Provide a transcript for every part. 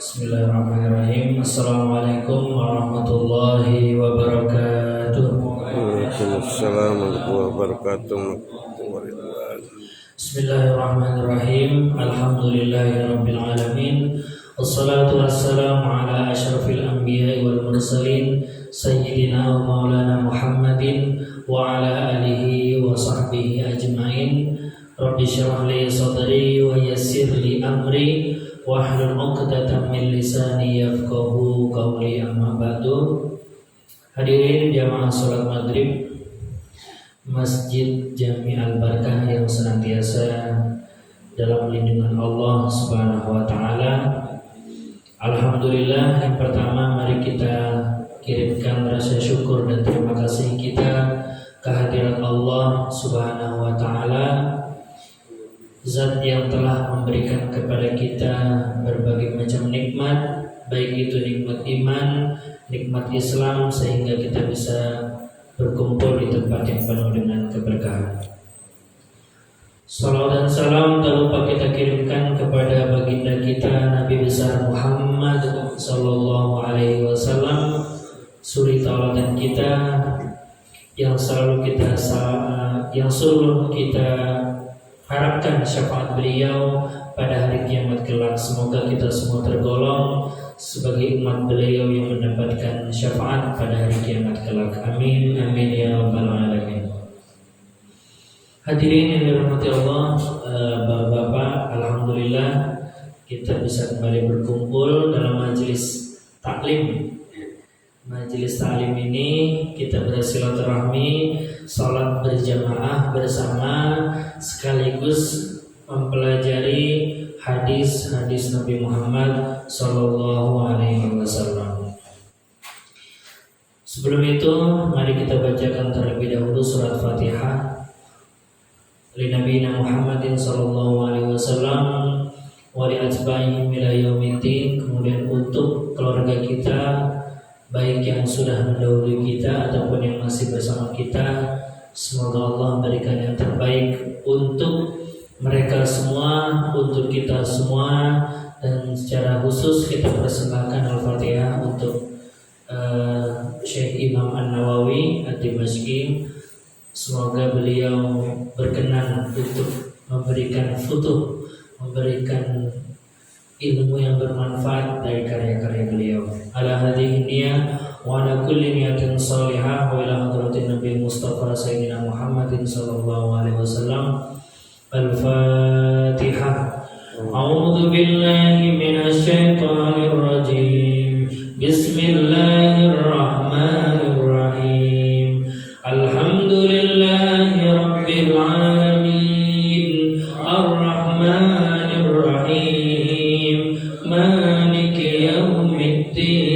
Bismillahirrahmanirrahim. Assalamualaikum warahmatullahi wabarakatuh. Waalaikumsalam warahmatullahi wabarakatuh. Bismillahirrahmanirrahim. Alhamdulillahirabbil alamin. Wassalatu wassalamu ala asyrafil anbiya'i wal mursalin sayyidina wa maulana Muhammadin wa ala alihi wa sahbihi ajmain. Rabbi shrah li sadri wa yassir li amri wahlul 'uqdatam min lisani yafqahu qawli, amma ba'du. Hadirin jamaah salat maghrib Masjid Jami Al-Barkah yang senantiasa dalam lindungan Allah Subhanahu wa taala. Alhamdulillah, yang pertama mari kita kirimkan rasa syukur dan terima kasih kita kehadirat Allah Subhanahu wa taala, Zat yang telah memberikan kepada kita berbagai macam nikmat, baik itu nikmat iman, nikmat Islam, sehingga kita bisa berkumpul di tempat yang penuh dengan keberkahan. Salawat dan salam tak lupa kita kirimkan kepada baginda kita Nabi besar Muhammad sallallahu alaihi wasallam, suri tauladan kita yang selalu kita harapkan syafaat beliau pada hari kiamat kelak. Semoga kita semua tergolong sebagai umat beliau yang mendapatkan syafaat pada hari kiamat kelak. Amin, amin ya rabbal alamin. Hadirin yang dirahmati Allah, bapak-bapak, alhamdulillah kita bisa kembali berkumpul dalam majelis taklim. Majelis taklim ini kita bersilaturahmi, salat berjamaah bersama, sekaligus mempelajari hadis-hadis Nabi Muhammad sallallahu alaihi wasallam. Sebelum itu, mari kita bacakan terlebih dahulu surat Fatihah li Nabi Muhammadin sallallahu alaihi wasallam wa li atba'ihim ila yaumiddin. Kemudian untuk keluarga kita, baik yang sudah mendahului kita ataupun yang masih bersama kita, semoga Allah berikan yang terbaik untuk mereka semua, untuk kita semua. Dan secara khusus kita persembahkan Al-Fatihah untuk Syekh Imam An-Nawawi Ad-Dimashqi. Semoga beliau berkenan untuk memberikan futuh, memberikan ilmu yang bermanfaat dari karya-karya beliau. Ala hadhihi niyah wa ala kulli niyatin salihah wa ila hadratin Nabi Mustafa Sayyidina Muhammadin sallallahu alaihi wasallam. Al-Fatihah. A'udzu billahi minasy syaithanir rajim. Bismillahirrahmanirrahim. Alhamdulillahi rabbil alamin. Ar-Rahmanir Rahim. Maliki yaumiddin.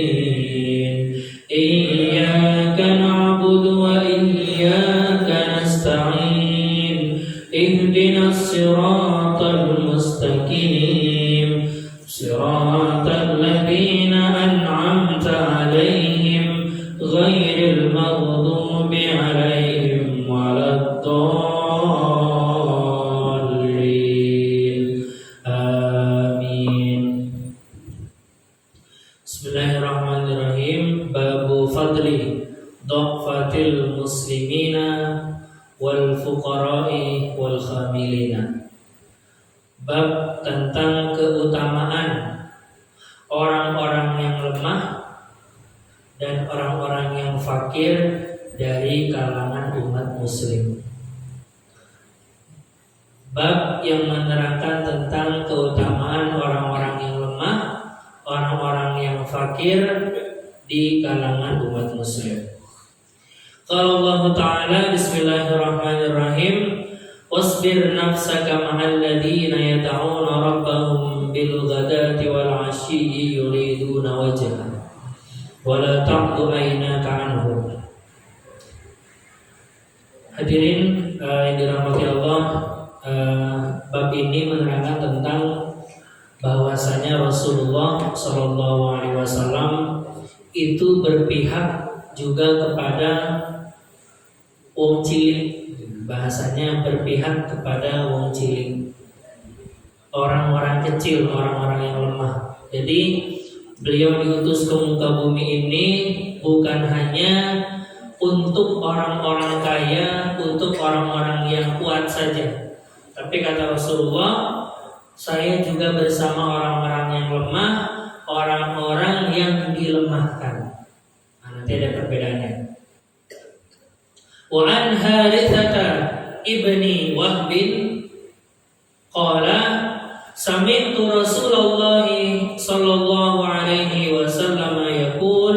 Iyyaka na'budu wa iyyaka nasta'in. Ihdinas siratal mustaqim. Siratal ladzina an'amta 'alaihim ghairil maghdubi 'alaihim waladdallin. Amin. Bismillahirrahmanirrahim. Babu fadli dhaqfatil muslimina wal fuqara'i wal khamilina. Bab tentang keutamaan orang-orang yang lemah dan orang-orang yang fakir dari kalangan umat muslim. Bab yang menerangkan tentang keutamaan orang-orang yang lemah, orang-orang yang fakir di kalangan umat muslim. Qala Allah Ta'ala, bismillahirrahmanirrahim, wasbir nafsaka ma'al ladhina yad'una rabbahum bil ghadati wal 'ashiyyi yuriduna wajhah wa la ta'du 'ainaka 'anhum. Hadirin yang dirahmati Allah, bab ini menerangkan tentang bahwasanya Rasulullah sallallahu alaihi wasallam itu berpihak juga kepada wong cilik. Bahasanya berpihak kepada wong cilik, orang-orang kecil, orang-orang yang lemah. Jadi beliau diutus ke muka bumi ini bukan hanya untuk orang-orang kaya, untuk orang-orang yang kuat saja. Tapi kata Rasulullah, saya juga bersama orang-orang yang lemah, orang-orang yang dilemahkan. Nah, nanti ada perbedaannya. Wa an Harithata ibni Wahb qala sami'tu Rasulullah sallallahu alaihi wasallam yaqul.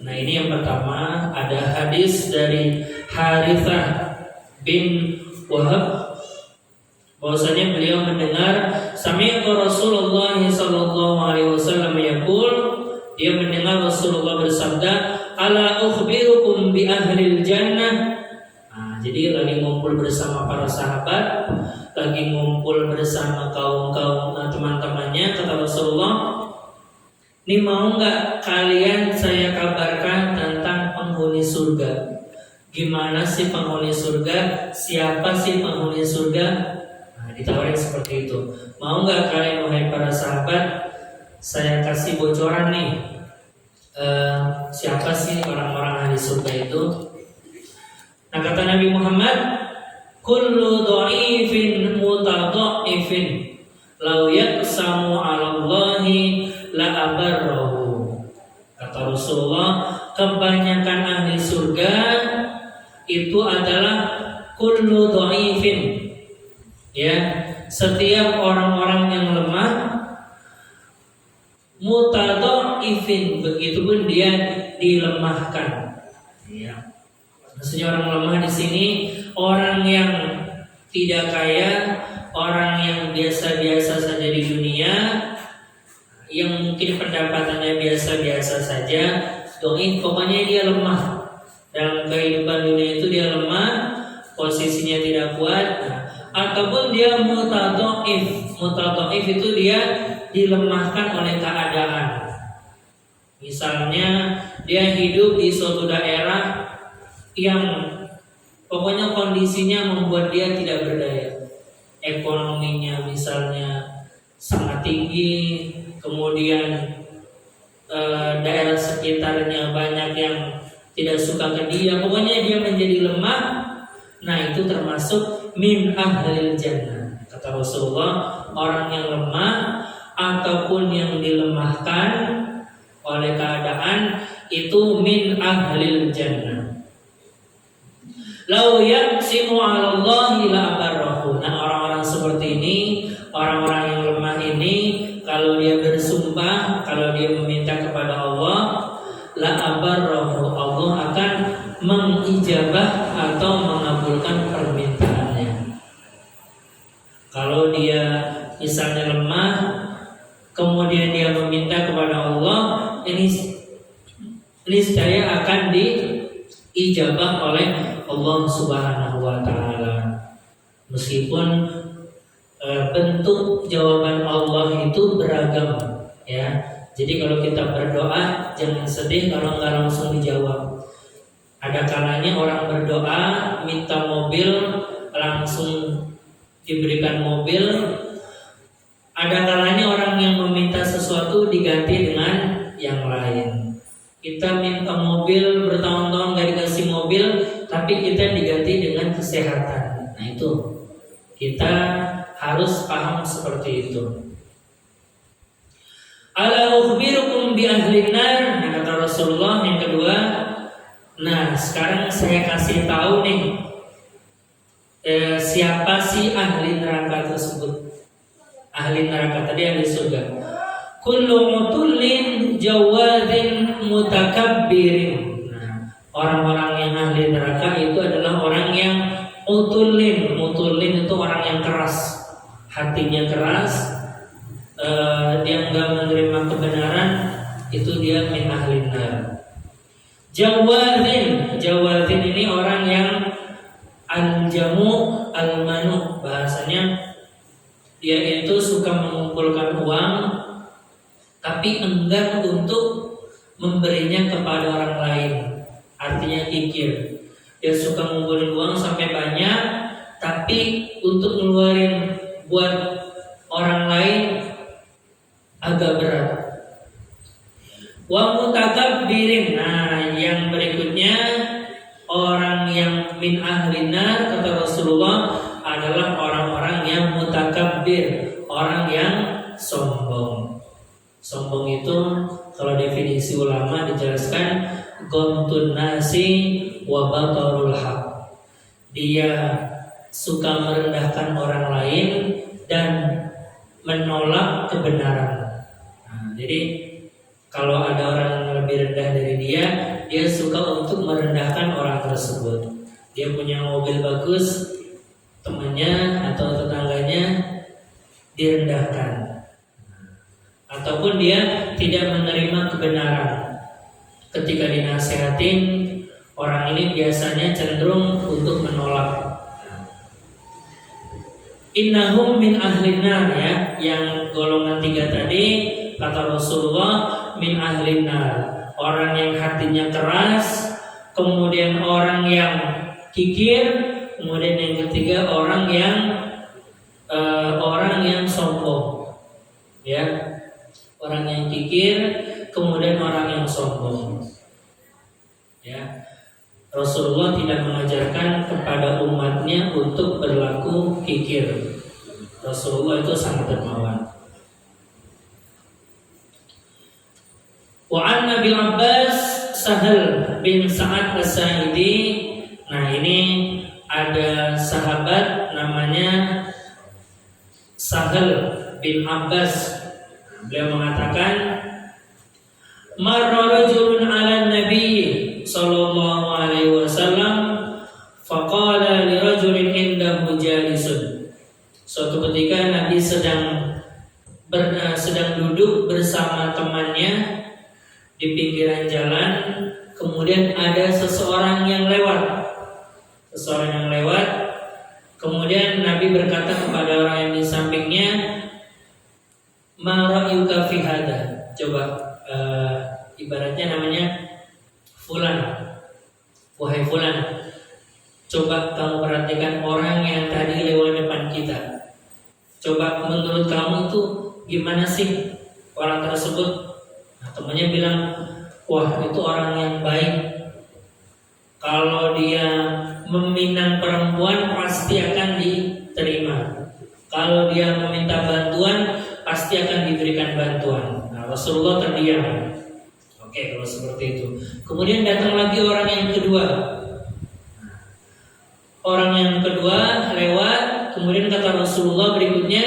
Nah, ini yang pertama, ada hadis dari Harithah bin Wahab bahwasanya beliau mendengar sami'tu Rasulullah sallallahu alaihi wasallam yaqul, dia mendengar Rasulullah bersabda, ala ukhbirukum bi ahlil jannah. Nah, jadi lagi ngumpul bersama para sahabat, lagi ngumpul bersama kaum-kaum teman-temannya, kata Rasulullah, ini mau nggak kalian saya kabarkan tentang penghuni surga? Gimana sih penghuni surga? Siapa sih penghuni surga? Nah, ditawarin seperti itu. Mau nggak kalian, wahai para sahabat, saya kasih bocoran nih, siapa sih orang-orang ahli surga itu? Nah, kata Nabi Muhammad, kullu dha'ifin mutadha'ifin law yaqsamu 'ala Allahi la abarrahu. Kata Rasulullah, kebanyakan ahli surga itu adalah kullu dha'ifin, ya, setiap orang-orang yang lemah, mutadha'ifin, begitupun dia dilemahkan. Ya. Maksudnya orang lemah di sini orang yang tidak kaya, orang yang biasa-biasa saja di dunia, yang mungkin pendapatannya biasa-biasa saja, pokoknya dia lemah. Dalam kehidupan dunia itu dia lemah, posisinya tidak kuat. Ataupun dia mutadha'if. Mutadha'if itu dia dilemahkan oleh keadaan. Misalnya dia hidup di suatu daerah yang pokoknya kondisinya membuat dia tidak berdaya. Ekonominya misalnya sangat tinggi, kemudian daerah sekitarnya banyak yang tidak suka ke dia, pokoknya dia menjadi lemah. Nah, itu termasuk min ahlil jannah. Kata Rasulullah, orang yang lemah ataupun yang dilemahkan oleh keadaan itu min ahlil jannah. Lau yaqsimu 'ala Allahi la abarrahu. Nah, orang-orang seperti ini, orang-orang yang lemah ini, kalau dia bersumpah, kalau dia meminta kepada Allah, la abarrahu, Allah akan mengijabah atau mengabulkan permintaannya. Kalau dia misalnya lemah, kemudian dia meminta kepada Allah, ini niscaya akan diijabah oleh Allah Subhanahu wa taala. Meskipun bentuk jawaban Allah itu beragam, ya. Jadi kalau kita berdoa jangan sedih kalau nggak langsung dijawab. Ada kalanya orang berdoa minta mobil langsung diberikan mobil. Ada kalanya orang yang meminta sesuatu diganti dengan yang lain. Kita minta mobil bertahun-tahun gak dikasih mobil, tapi kita diganti dengan kesehatan. Nah, itu kita harus paham seperti itu. Ala ukhbirukum bi ahlin nar. Nah, kata Rasulullah yang kedua, nah sekarang saya kasih tahu nih, siapa sih ahli neraka tersebut. Ahli neraka tadi ahli surga. Kullu mutullin jawadin mutakabbirin. Nah, orang-orang yang ahli neraka itu adalah orang yang mutullin. Mutullin itu orang yang keras, hatinya keras, dia enggak menerima kebenaran, itu dia min ahli nar. Jawadin, jawadin ini orang yang al-jamu al-manu, bahasanya dia itu suka mengumpulkan uang tapi enggan untuk memberinya kepada orang lain. Artinya kikir. Dia suka ngumpulin uang sampai banyak, tapi untuk ngeluarin buat orang lain agak berat. Wa mutakabbirin. Nah, yang berikutnya orang yang min ahlin nar kata Rasulullah adalah orang-orang yang mutakabbir, orang yang sombong. Sombong itu kalau definisi ulama dijelaskan ghamtun nasi wa batarul haq. Dia suka merendahkan orang lain dan menolak kebenaran. Nah, jadi kalau ada orang yang lebih rendah dari dia, dia suka untuk merendahkan orang tersebut. Dia punya mobil bagus, temannya atau tetangganya direndahkan. Ataupun dia tidak menerima kebenaran. Ketika dinasihatin, orang ini biasanya cenderung untuk menolak. Innahum min ahlin nar, ya, yang golongan 3 tadi kata Rasulullah min ahlin nar, orang yang hatinya keras, kemudian orang yang kikir, kemudian yang ketiga orang yang sombong, ya, orang yang kikir, kemudian orang yang sombong, ya. Rasulullah tidak mengajarkan kepada umatnya untuk berlaku kikir. Rasulullah itu sangat dermawan. Wa an Nabi Abbas Sahal bin Sa'ad As-Sa'idi. Nah, ini ada sahabat namanya Sahal bin Abbas. Beliau mengatakan, marra rajulun 'ala Nabi sallallahu alaihi wasallam faqala li rajulin indahu jalisun. Suatu ketika Nabi sedang duduk bersama temannya di pinggiran jalan, kemudian ada seseorang yang lewat. Kemudian Nabi berkata kepada orang yang di sampingnya, ma ra'yuka fi hada? Coba ibaratnya namanya fulan, wahai fulan, coba kamu perhatikan orang yang tadi lewat depan kita. Coba menurut kamu itu gimana sih orang tersebut? Nah, temannya bilang, wah, itu orang yang baik. Kalau dia meminang perempuan pasti akan diterima. Kalau dia meminta bantuan pasti akan diberikan bantuan. Nah, Rasulullah terdiam. Oke, kalau seperti itu. Kemudian datang lagi orang yang kedua. Orang yang kedua lewat, kemudian kata Rasulullah berikutnya,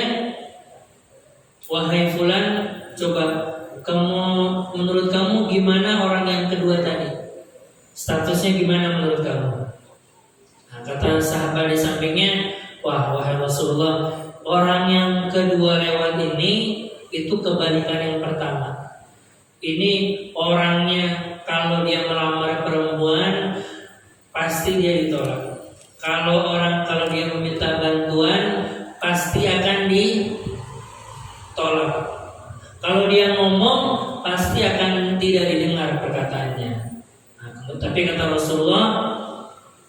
wahai fulan, coba menurut kamu gimana orang yang kedua tadi? Statusnya gimana menurut kamu? Nah, kata sahabat di sampingnya, wahai Rasulullah, orang yang kedua lewat ini itu kebalikan yang pertama. Ini orangnya kalau dia melamar perempuan pasti dia ditolak. Kalau dia meminta bantuan pasti akan ditolak. Kalau dia ngomong pasti akan tidak didengar perkataannya. Nah, tapi kata Rasulullah,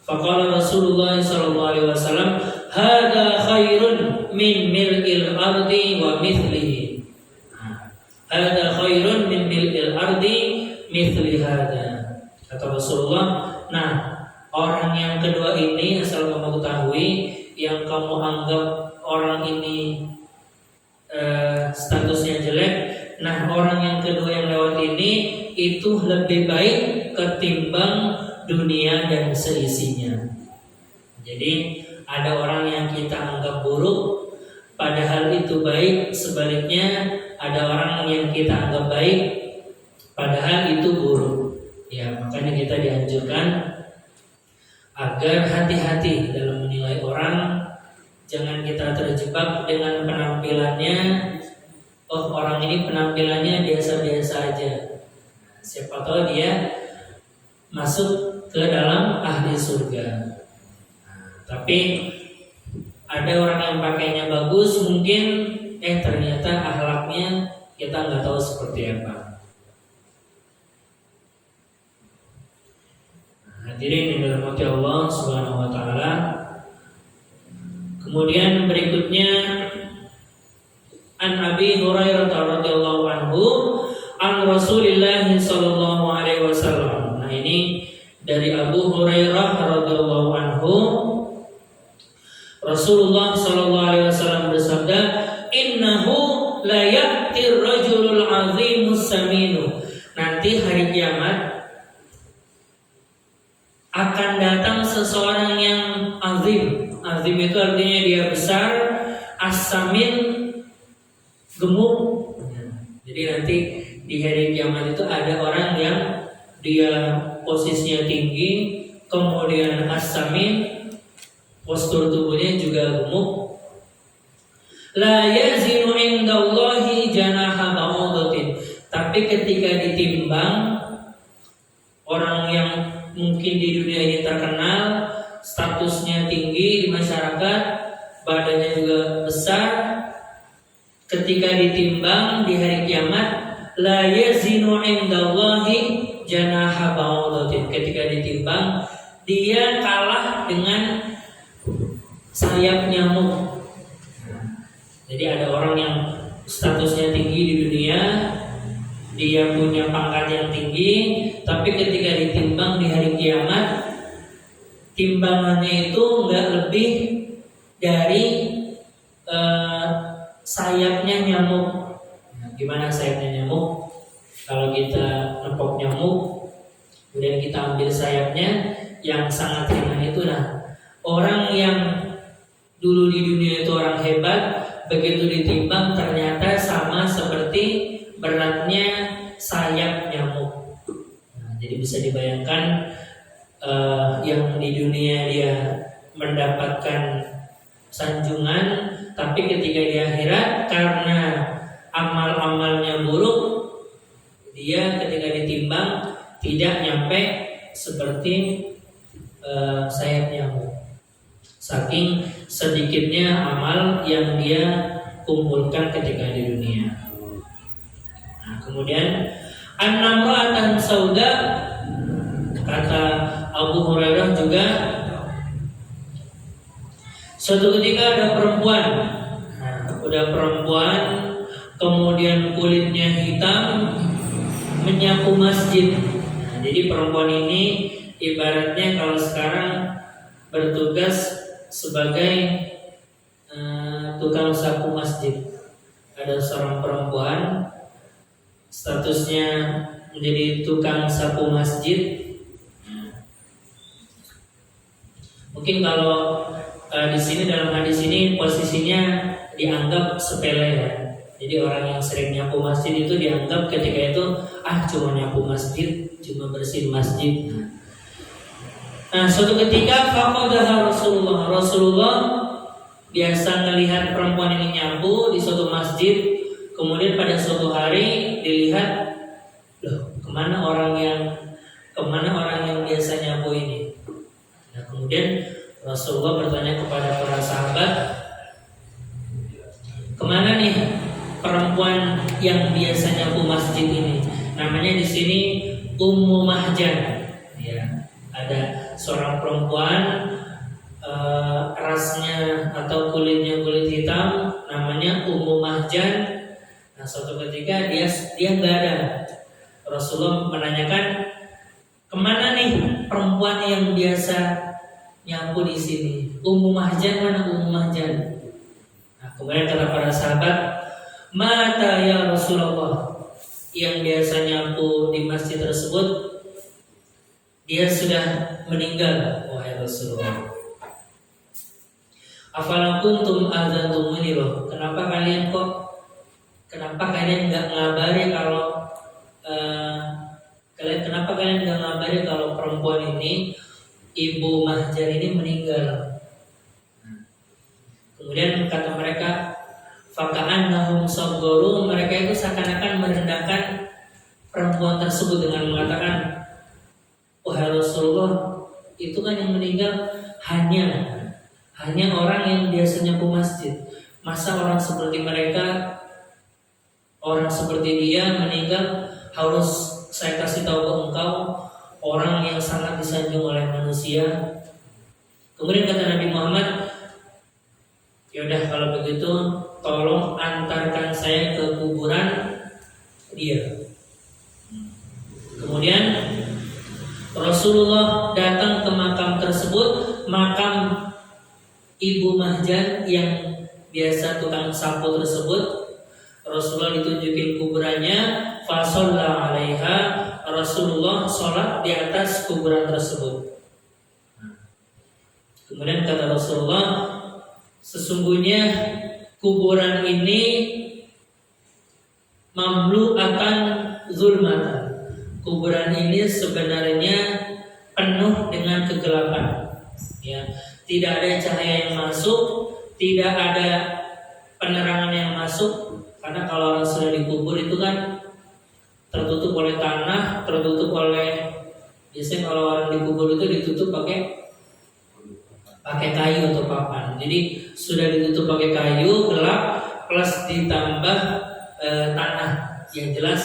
faqala Rasulullah sallallahu alaihi wasallam, hada khairun min mil'il ardi wa mithlihi. Hada khairun min mil'il ardi mithli hada. Kata Rasulullah, nah, orang yang kedua ini, asal kamu ketahui, yang kamu anggap orang ini statusnya jelek, nah, orang yang kedua yang lewat ini itu lebih baik ketimbang dunia dan seisinya. Jadi ada orang yang kita anggap buruk padahal itu baik, sebaliknya ada orang yang kita anggap baik padahal itu buruk. Ya, makanya kita dianjurkan agar hati-hati dalam menilai orang. Jangan kita terjebak dengan penampilannya. Oh, orang ini penampilannya biasa-biasa aja. Siapa tahu dia masuk ke dalam ahli surga. Tapi ada orang yang pakainya bagus, mungkin ternyata akhlaknya kita nggak tahu seperti apa. Hadirin yang dirahmati Allah Subhanahu wa taala. Kemudian berikutnya, an Abi Hurairah radhiyallahu an Rasulillah sallallahu alaihi wasallam. Nah, ini dari Abu Hurairah radhiyallahu anhu, Rasulullah sallallahu alaihi wasallam bersabda, "Innahu la ya'tir rajulul 'azimus saminu." Nanti hari kiamat akan datang seseorang yang azim. Azim itu artinya dia besar, as-samin gemuk. Jadi nanti di hari kiamat itu ada orang yang dia posisinya tinggi, kemudian as-samin, postur tubuhnya juga gemuk. La yazinu indallahi janaha ba'udatin. Tapi ketika ditimbang, orang yang mungkin di dunia ini terkenal, statusnya tinggi di masyarakat, badannya juga besar, ketika ditimbang di hari kiamat, la yazinu indallahi janaha ba'udatin. Ketika ditimbang, dia kalah dengan sayap nyamuk. Jadi ada orang yang statusnya tinggi di dunia, dia punya pangkat yang tinggi, tapi ketika ditimbang di hari kiamat, timbangannya itu nggak lebih dari sayapnya nyamuk. Nah, gimana sayapnya nyamuk? Kalau kita nepok nyamuk, kemudian kita ambil sayapnya yang sangat ringan itu, nah orang yang dulu di dunia itu orang hebat, begitu ditimbang ternyata sama seperti beratnya sayap nyamuk. Nah, jadi bisa dibayangkan yang di dunia dia mendapatkan sanjungan, tapi ketika di akhirat karena amal-amalnya buruk, dia ketika ditimbang tidak nyampe seperti sayap nyamuk. Saking sedikitnya amal yang dia kumpulkan ketika di dunia. Nah, kemudian an-namra'atan sauda, kata Abu Hurairah juga, suatu ketika ada perempuan, kemudian kulitnya hitam, menyapu masjid. Nah, jadi perempuan ini ibaratnya kalau sekarang bertugas sebagai tukang sapu masjid. Ada seorang perempuan statusnya menjadi tukang sapu masjid. Mungkin kalau di sini dalam hadis ini posisinya dianggap sepele ya. Jadi orang yang sering nyapu masjid itu dianggap ketika itu cuma nyapu masjid, cuma bersihin masjid. Nah, suatu ketika faqadaha Rasulullah biasa melihat perempuan ini nyapu di suatu masjid. Kemudian pada suatu hari dilihat, loh, kemana orang yang biasa nyapu ini? Nah, kemudian Rasulullah bertanya kepada para sahabat, kemana nih perempuan yang biasa nyapu masjid ini? Namanya di sini Ummu Mahjan. Ya, ada seorang perempuan rasnya atau kulitnya kulit hitam, namanya Ummu Mahjan. Nah, suatu ketika dia nggak ada. Rasulullah menanyakan, kemana nih perempuan yang biasa nyapu di sini? Ummu Mahjan, mana Ummu Mahjan? Nah, kemudian kata para sahabat, mata ya Rasulullah, yang biasa nyapu di masjid tersebut dia sudah meninggal, wahai Rasulullah. Afala kuntum adzantumuni loh. Kenapa kalian nggak ngabari kalau kalau perempuan ini, Ibu Mahjan ini meninggal? Kemudian kata mereka, faka'annahum sabgharu, mereka itu seakan-akan merendahkan perempuan tersebut dengan mengatakan, wahai Rasulullah, itu kan yang meninggal hanya orang yang biasa nyapu masjid. Masa orang seperti mereka, orang seperti dia meninggal, harus saya kasih tahu ke engkau, orang yang sangat disanjung oleh manusia. Kemudian kata Nabi Muhammad, yaudah kalau begitu tolong antarkan saya ke kuburan dia. Kemudian Rasulullah datang ke makam tersebut, makam Ibu Mahjan yang biasa tukang sapu tersebut. Rasulullah ditunjukin kuburannya, fa shalla 'alaiha, Rasulullah sholat di atas kuburan tersebut. Kemudian kata Rasulullah, sesungguhnya kuburan ini mamlu'atan zulmatan. Kuburan ini sebenarnya penuh dengan kegelapan. Ya, tidak ada cahaya yang masuk, tidak ada penerangan yang masuk. Karena kalau orang sudah dikubur itu kan tertutup oleh tanah, tertutup oleh, biasanya kalau orang dikubur itu ditutup pakai kayu atau papan. Jadi sudah ditutup pakai kayu, gelap, plus ditambah tanah. Yang jelas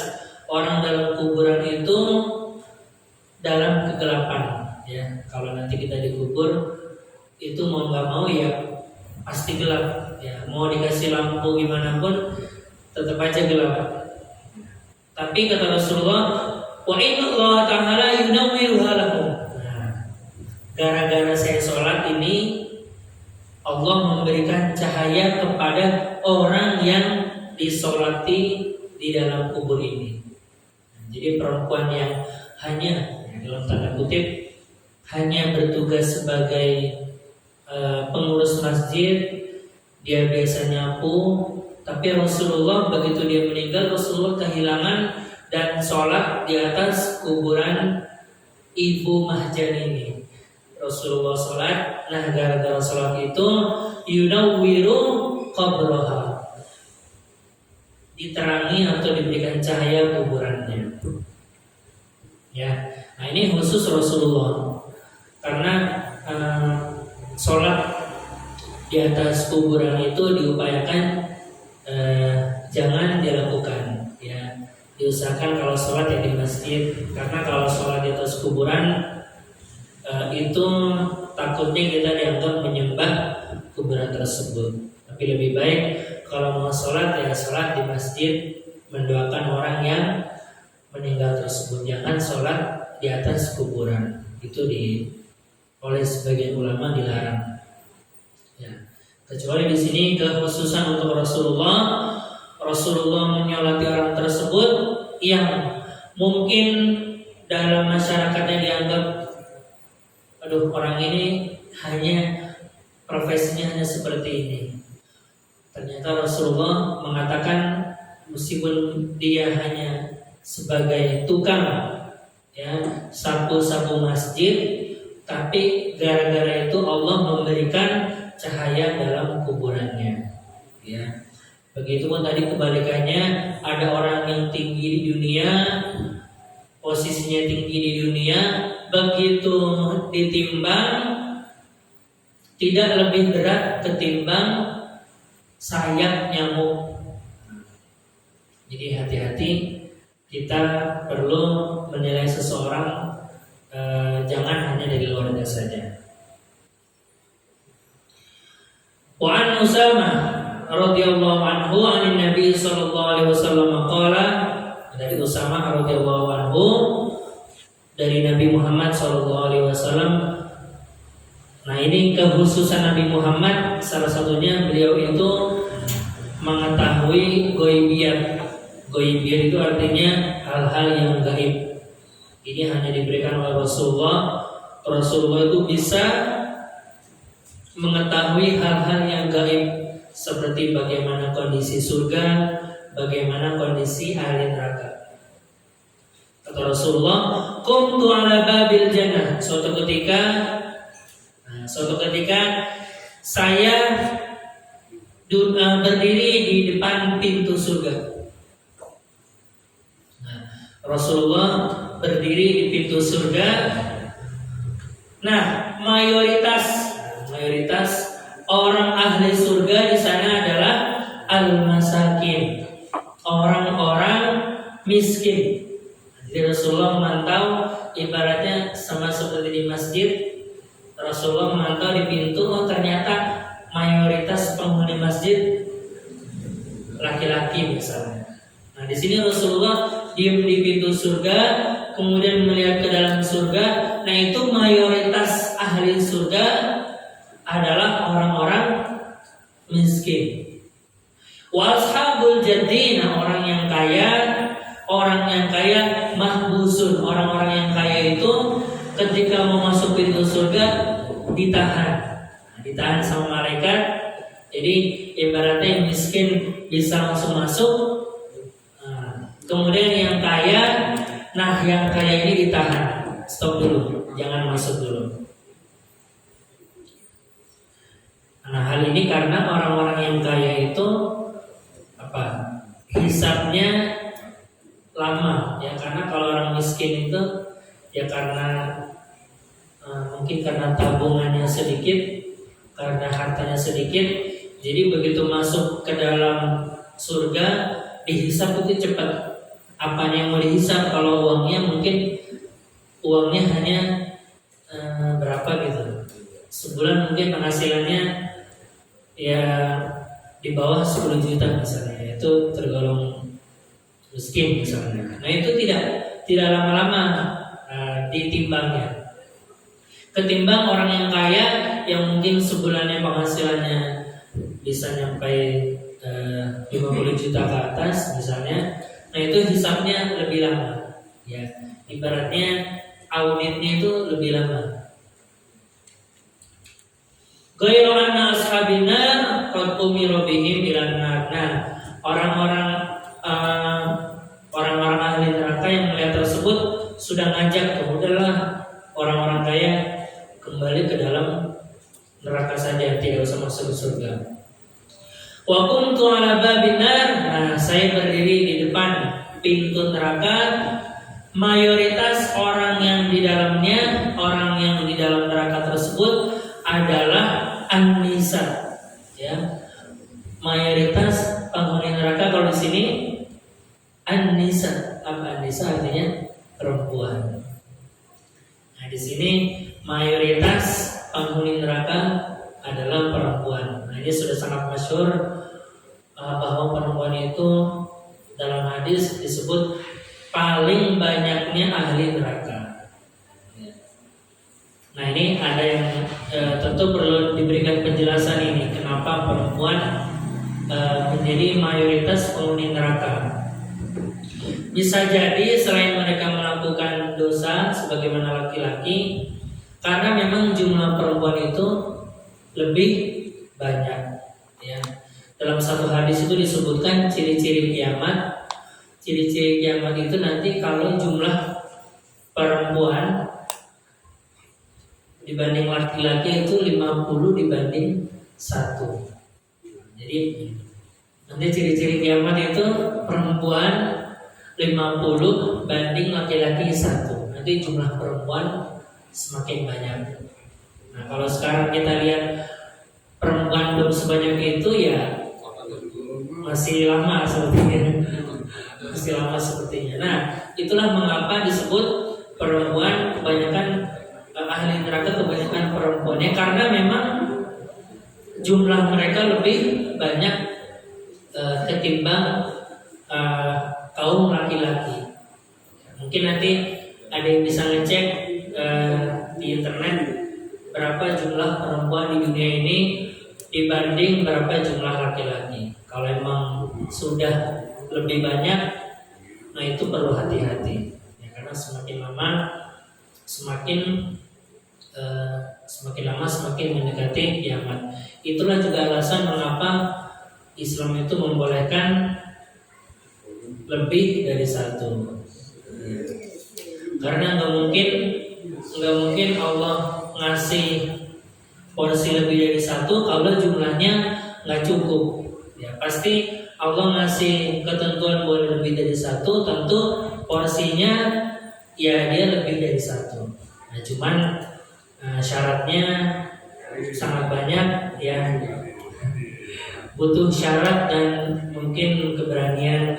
orang dalam kuburan itu dalam kegelapan. Ya, kalau nanti kita dikubur itu mau nggak mau ya pasti gelap. Ya, mau dikasih lampu gimana pun tetap aja gelap. Tapi kata Rasulullah, wa inna Allah ta'ala yunawwiruha lakum. Gara-gara saya sholat ini, Allah memberikan cahaya kepada orang yang disolati di dalam kubur ini. Jadi perempuan yang hanya dalam tanda kutip hanya bertugas sebagai pengurus masjid, dia biasa nyapu. Tapi Rasulullah begitu dia meninggal, Rasulullah kehilangan dan sholat di atas kuburan Ibu Mahjan ini. Rasulullah sholat, nah gara-gara sholat itu yunawwiru qabraha, diterangi atau diberikan cahaya kuburannya. Ya, nah ini khusus Rasulullah karena sholat di atas kuburan itu diupayakan jangan dilakukan. Ya, diusahakan kalau sholat ya di masjid, karena kalau sholat di atas kuburan itu takutnya kita dianggap menyembah kuburan tersebut. Tapi lebih baik kalau mau sholat ya sholat di masjid, mendoakan orang yang meninggal tersebut. Jangan sholat di atas kuburan. Itu oleh sebagian ulama dilarang. Ya. Kecuali di sini kekhususan untuk Rasulullah. Rasulullah menyolati orang tersebut yang mungkin dalam masyarakatnya dianggap, aduh orang ini hanya profesinya hanya seperti ini. Ternyata Rasulullah mengatakan meskipun dia hanya sebagai tukang ya sapu-sapu masjid, tapi gara-gara itu Allah memberikan cahaya dalam kuburannya. Ya. Begitupun tadi kebalikannya, ada orang yang tinggi di dunia, posisinya tinggi di dunia, begitu ditimbang tidak lebih berat ketimbang sayap nyamuk. Jadi hati-hati, kita perlu menilai seseorang jangan hanya dari luarnya saja. Wa an Usamah radhiyallahu anhu anin Nabi sallallahu alaihi wasallam qala, dari Usamah radhiyallahu anhu dari Nabi Muhammad sallallahu alaihi wasallam. Nah, ini kekhususan Nabi Muhammad, salah satunya beliau itu mengetahui ghaibiyat. Ghaibiyat itu artinya hal-hal yang gaib. Ini hanya diberikan oleh Rasulullah. Rasulullah itu bisa mengetahui hal-hal yang gaib, seperti bagaimana kondisi surga, bagaimana kondisi ahli neraka. Kata Rasulullah, "Qumtu ala babil jannah." Suatu ketika saya berdiri di depan pintu surga. Nah, Rasulullah berdiri di pintu surga. Nah, mayoritas orang ahli surga di sana adalah al-masakin, orang-orang miskin. Jadi Rasulullah memantau, ibaratnya sama seperti di masjid. Rasulullah memantau di pintu, oh ternyata mayoritas penghuni masjid laki-laki misalnya. Nah, di sini Rasulullah diam di pintu surga, kemudian melihat ke dalam surga. Nah, itu mayoritas ahli surga adalah orang-orang miskin. Wa ashabul jaddi, orang yang kaya mahbusun. Orang-orang yang kaya itu ketika mau masuk pintu surga ditahan sama malaikat. Jadi ibaratnya yang miskin bisa langsung masuk. Kemudian yang kaya ini ditahan. Stop dulu, jangan masuk dulu. Nah, hal ini karena orang-orang yang kaya itu hisabnya lama, ya. Karena kalau orang miskin itu ya karena mungkin karena tabungannya sedikit, karena hartanya sedikit, jadi begitu masuk ke dalam surga dihisab itu cepat. Apanya yang mau dihisab? Kalau uangnya hanya berapa gitu, sebulan mungkin penghasilannya ya di bawah 10 juta misalnya, itu tergolong miskin misalnya. Nah, itu tidak lama-lama ditimbangnya. Ketimbang orang yang kaya yang mungkin sebulannya penghasilannya bisa nyampai 50 juta ke atas misalnya. Nah, itu hisabnya lebih lama, ya. Ibaratnya auditnya itu lebih lama. Ghairu anna ashabin nar qad umiru bihim ilan nar. Nah, orang-orang ahli neraka yang melihat tersebut sudah ngajak, udahlah orang-orang kaya kembali ke dalam neraka saja, tidak usah masuk surga. Wa kuntu ala babin nar. Nah, saya berdiri di depan pintu neraka. Mayoritas orang yang di dalam neraka tersebut adalah an-nisa, ya. Mayoritas penghuni neraka kalau di sini an-nisa. Apa an-nisa artinya? Perempuan. Nah, di sini mayoritas penghuni neraka adalah perempuan. Nah, ini sudah sangat masyhur bahwa perempuan itu dalam hadis disebut paling banyaknya ahli neraka. Nah, ini ada yang tentu perlu diberikan penjelasan ini, kenapa perempuan menjadi mayoritas penghuni neraka. Bisa jadi selain mereka melakukan dosa sebagaimana laki-laki, karena memang jumlah perempuan itu lebih banyak, ya. Dalam satu hadis itu disebutkan ciri-ciri kiamat. Ciri-ciri kiamat itu nanti kalau jumlah perempuan dibanding laki-laki itu 50 dibanding 1. Jadi nanti ciri-ciri kiamat itu perempuan 50 banding laki-laki 1. Nanti jumlah perempuan semakin banyak. Nah, kalau sekarang kita lihat perempuan belum sebanyak itu, ya masih lama sepertinya. Nah, itulah mengapa disebut perempuan kebanyakan ahli neraka kebanyakan perempuannya, karena memang jumlah mereka lebih banyak ketimbang kaum laki-laki. Mungkin nanti ada yang bisa ngecek di internet berapa jumlah perempuan di dunia ini dibanding berapa jumlah laki-laki. Kalau emang sudah lebih banyak, nah itu perlu hati-hati, ya, karena semakin lama semakin mendekati kiamat. Itulah juga alasan mengapa Islam itu membolehkan lebih dari 1. Karena nggak mungkin Allah ngasih porsi lebih dari 1 kalau jumlahnya nggak cukup. Ya, pasti Allah ngasih ketentuan boleh lebih dari 1, tentu porsinya ya dia lebih dari 1. Nah, cuman syaratnya sangat banyak, ya. Butuh syarat dan mungkin keberanian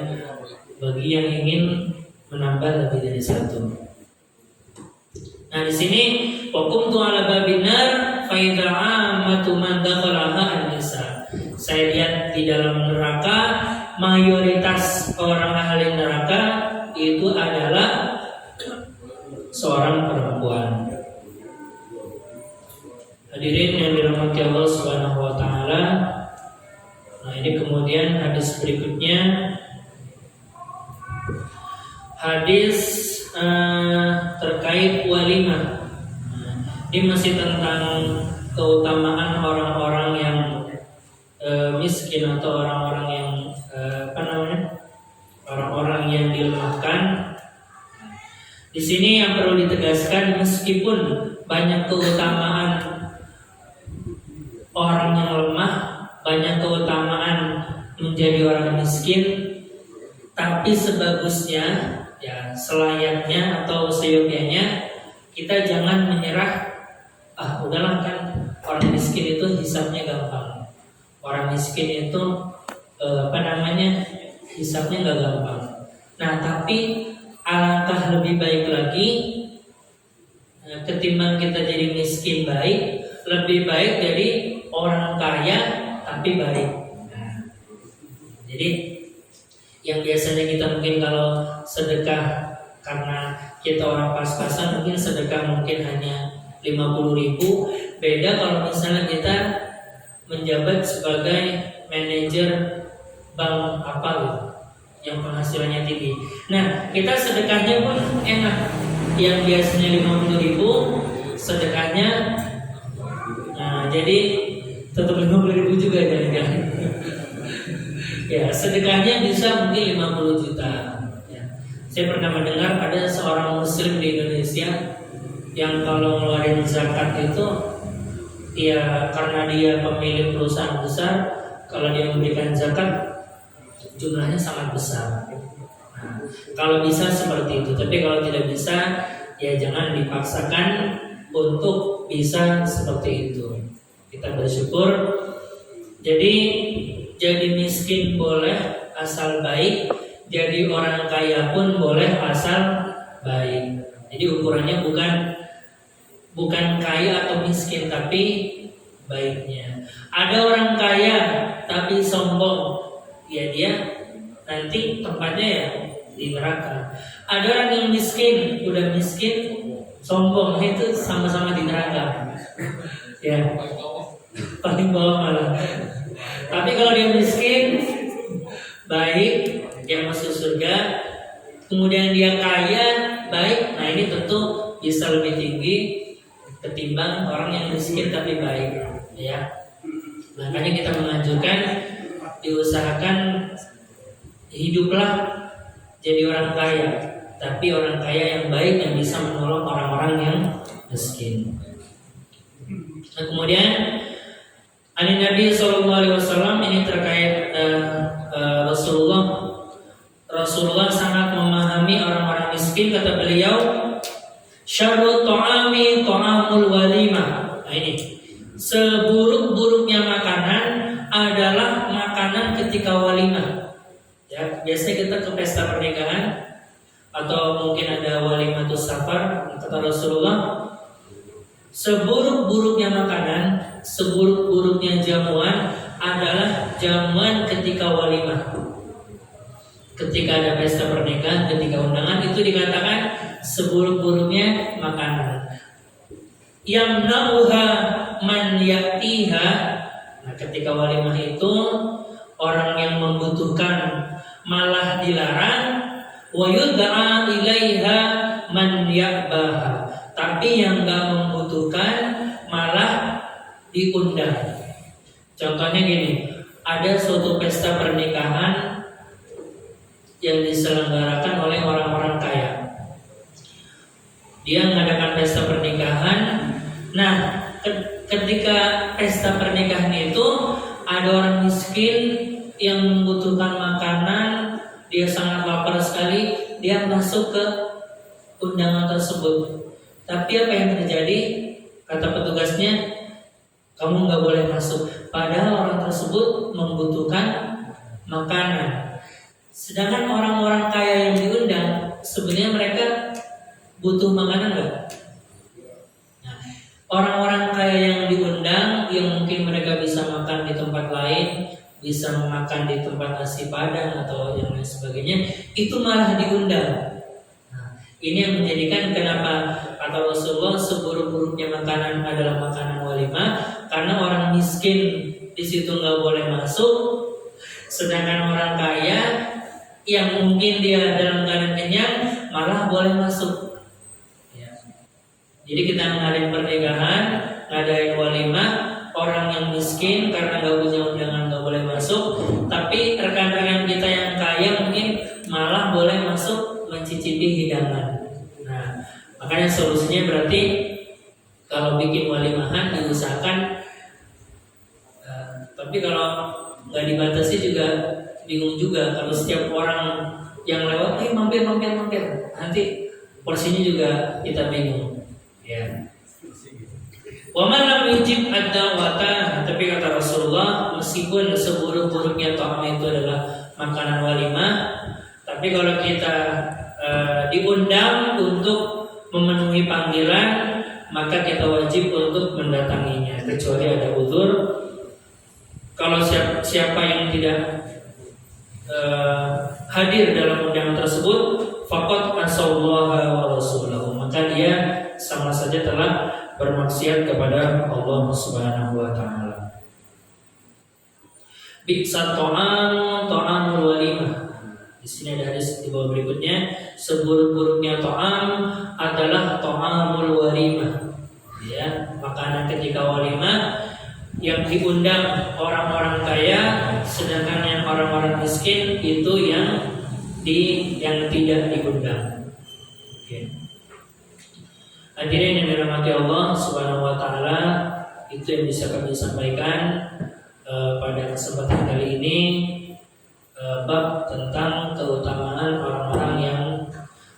bagi yang ingin menambah lebih dari 1. Nah, di sini hukum tu ala babinar fa idza amatu man dakhalaha an-nisa. Saya lihat di dalam neraka mayoritas orang ahli neraka itu adalah seorang perempuan. Hadirin yang dirahmati Allah Subhanahu wa taala. Nah, ini kemudian hadis berikutnya, hadis terkait walimah. Ini masih tentang keutamaan orang-orang yang miskin atau orang-orang yang orang-orang yang dilemahkan. Di sini yang perlu ditegaskan, meskipun banyak keutamaan orang yang lemah, banyak keutamaan menjadi orang miskin, tapi sebagusnya, ya selayaknya atau seyogyanya kita jangan menyerah. Udahlah, kan orang miskin itu hisabnya gampang. Orang miskin itu hisabnya nggak gampang. Nah, tapi alangkah lebih baik lagi ketimbang kita jadi miskin baik, lebih baik jadi orang kaya tapi baik. Jadi yang biasanya kita mungkin kalau sedekah karena kita orang pas-pasan, mungkin sedekah mungkin hanya 50.000. Beda kalau misalnya kita menjabat sebagai manajer bank apa gitu, yang penghasilannya tinggi. Nah, kita sedekahnya pun enak. Yang biasanya 50.000 sedekahnya, nah jadi tetap 50.000 juga jangan-jangan. Ya, sedekahnya bisa mungkin 50 juta. Ya. Saya pernah mendengar ada seorang muslim di Indonesia yang kalau ngeluarin zakat itu, ya karena dia pemilik perusahaan besar, kalau dia memberikan zakat jumlahnya sangat besar. Nah, kalau bisa seperti itu, tapi kalau tidak bisa, ya jangan dipaksakan untuk bisa seperti itu. Kita bersyukur. Jadi miskin boleh asal baik, jadi orang kaya pun boleh asal baik. Jadi ukurannya bukan kaya atau miskin, tapi baiknya. Ada orang kaya tapi sombong, ya dia nanti tempatnya ya di neraka. Ada orang yang miskin, udah miskin, sombong, itu sama-sama di neraka. Ya, paling bawah malah. Tapi kalau dia miskin, baik, dia masuk surga. Kemudian dia kaya, baik, nah ini tentu bisa lebih tinggi ketimbang orang yang miskin tapi baik, ya. Makanya kita menganjurkan, diusahakan hiduplah jadi orang kaya, tapi orang kaya yang baik yang bisa menolong orang-orang yang miskin. Nah, kemudian Nabi SAW ini terkait Rasulullah sangat memahami orang-orang miskin. Kata beliau, syarrut ta'ami ta'amul walimah. Nah ini, seburuk-buruknya makanan adalah makanan ketika walimah. Ya, biasanya kita ke pesta pernikahan atau mungkin ada walimatus safar. Kata Rasulullah, seburuk-buruknya makanan, seburuk-buruknya jamuan adalah jamuan ketika walimah. Ketika ada pesta pernikahan, ketika undangan, itu dikatakan seburuk-buruknya makanan. Yamna'uha man ya'tiha. Nah, ketika walimah itu orang yang membutuhkan malah dilarang. Wa yud'a ilaiha man ya'baha. Tapi yang gak membutuhkan malah diundang. Contohnya gini, ada suatu pesta pernikahan yang diselenggarakan oleh orang-orang kaya. Dia mengadakan pesta pernikahan. Nah, ketika pesta pernikahan itu ada orang miskin yang membutuhkan makanan, dia sangat lapar sekali, dia masuk ke undangan tersebut. Tapi apa yang terjadi? Kata petugasnya, kamu nggak boleh masuk. Padahal orang tersebut membutuhkan makanan. Sedangkan orang-orang kaya yang diundang, sebenarnya mereka butuh makanan nggak? Nah, orang-orang kaya yang diundang, yang mungkin mereka bisa makan di tempat lain, bisa makan di tempat nasi padang atau yang lain sebagainya, itu malah diundang. Nah, ini yang menjadikan kenapa kata Rasulullah seburuk-buruknya makanan adalah makanan walimah, karena orang miskin di situ nggak boleh masuk, sedangkan orang kaya yang mungkin dia dalam keadaan kenyang malah boleh masuk. Ya. Jadi kita ngadain pernikahan, ngadain walimah, orang yang miskin karena nggak punya undangan nggak boleh masuk, tapi rekan-rekan kita yang kaya mungkin malah boleh masuk mencicipi hidangan. Nah, makanya solusinya berarti kalau bikin walimahan diusahakan, tapi kalau nggak dibatasi juga bingung juga. Kalau setiap orang yang lewat, mampir, nanti porsinya juga kita bingung. Ya. Wa man lam yujib ad-da'wata, tapi kata Rasulullah, meskipun seburuk-buruknya ta'am itu adalah makanan walimah, tapi kalau kita diundang untuk memenuhi panggilan, maka kita wajib untuk mendatanginya, kecuali ada uzur. Kalau siapa yang tidak hadir dalam undangan tersebut, faqad asallaha wa rasulahu, maka dia sama saja telah bermaksiat kepada Allah Subhanahu wa taala. Bi'sa ta'amul walimah. Di sini ada hadis di bawah berikutnya, seburuk-buruknya ta'am adalah ta'amul walimah. Ya, makanan ketika walimah yang diundang orang-orang kaya, sedangkan yang orang-orang miskin itu yang tidak diundang. Oke. Hadirin yang dirahmati Allah Subhanahu wa taala, itu yang bisa kami sampaikan pada kesempatan kali ini, bab tentang keutamaan orang-orang yang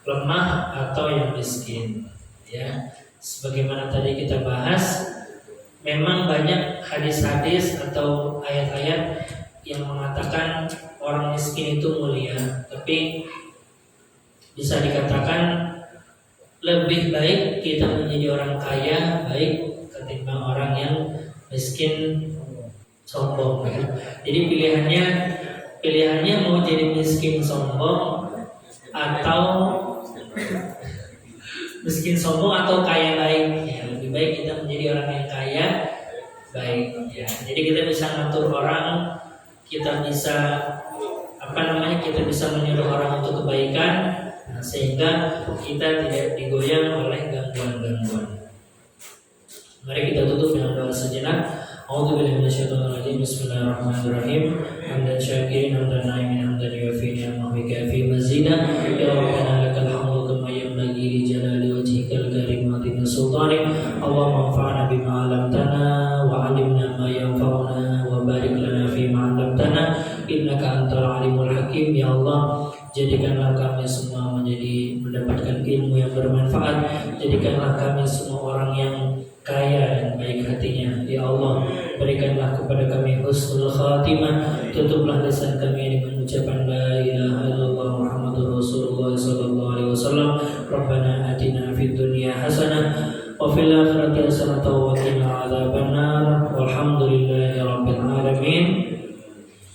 lemah atau yang miskin. Ya, sebagaimana tadi kita bahas, memang banyak hadis-hadis atau ayat-ayat yang mengatakan orang miskin itu mulia, tapi bisa dikatakan lebih baik kita menjadi orang kaya baik ketimbang orang yang miskin sombong. Jadi pilihannya mau jadi miskin sombong atau miskin sombong atau kaya baik. Ya, lebih baik kita menjadi orang yang kaya baik. Ya, jadi kita bisa ngatur orang, kita bisa kita bisa menyuruh orang untuk kebaikan, sehingga kita tidak digoyang oleh gangguan-gangguan. Mari kita tutup dengan doa sejenak. A'udzubillahi minasyaitonir rajim. Bismillahirrahmanirrahim. Hamdan syakirin hamdan na'imin hamdan yuwafi ni'amahu wa kafi mazida. Ya Rabbana lakal hamdu kama yanbaghi li jalali wajhikal karim wa azimi sultanik. Allahumma anfa'na bima 'allamtana wa 'allimna ma yanfa'una wa barik lana fima 'allamtana innaka antal alimul hakim. Ya Allah, jadikanlah kami semua mendapatkan ilmu yang bermanfaat. Jadikanlah kami semua orang yang kaya dan baik hatinya. Ya Allah, berikanlah kepada kami husnul khatimah. Tutuplah lisan kami dengan ucapan la ilaha illallah Muhammadur Rasulullah sallallahu alaihi wasallam. Rabbana atina fid dunya hasanah wa fil akhirati hasanah wa qina adzabannar. Walhamdulillahi rabbil alamin.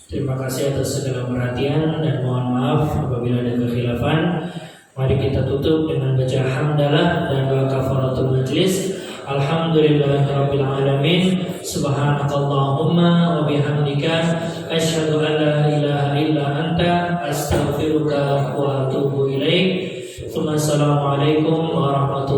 Terima kasih atas segala perhatian dan mohon maaf apabila ada kekhilafan. Mari kita tutup dengan baca hamdalah dan doa kafaratul majlis. Alhamdulillahirabbil alamin. Subhanakallahumma wa bihamdika asyhadu an la ilaha illa anta astaghfiruka wa atubu ilaik. Assalamualaikum warahmatullahi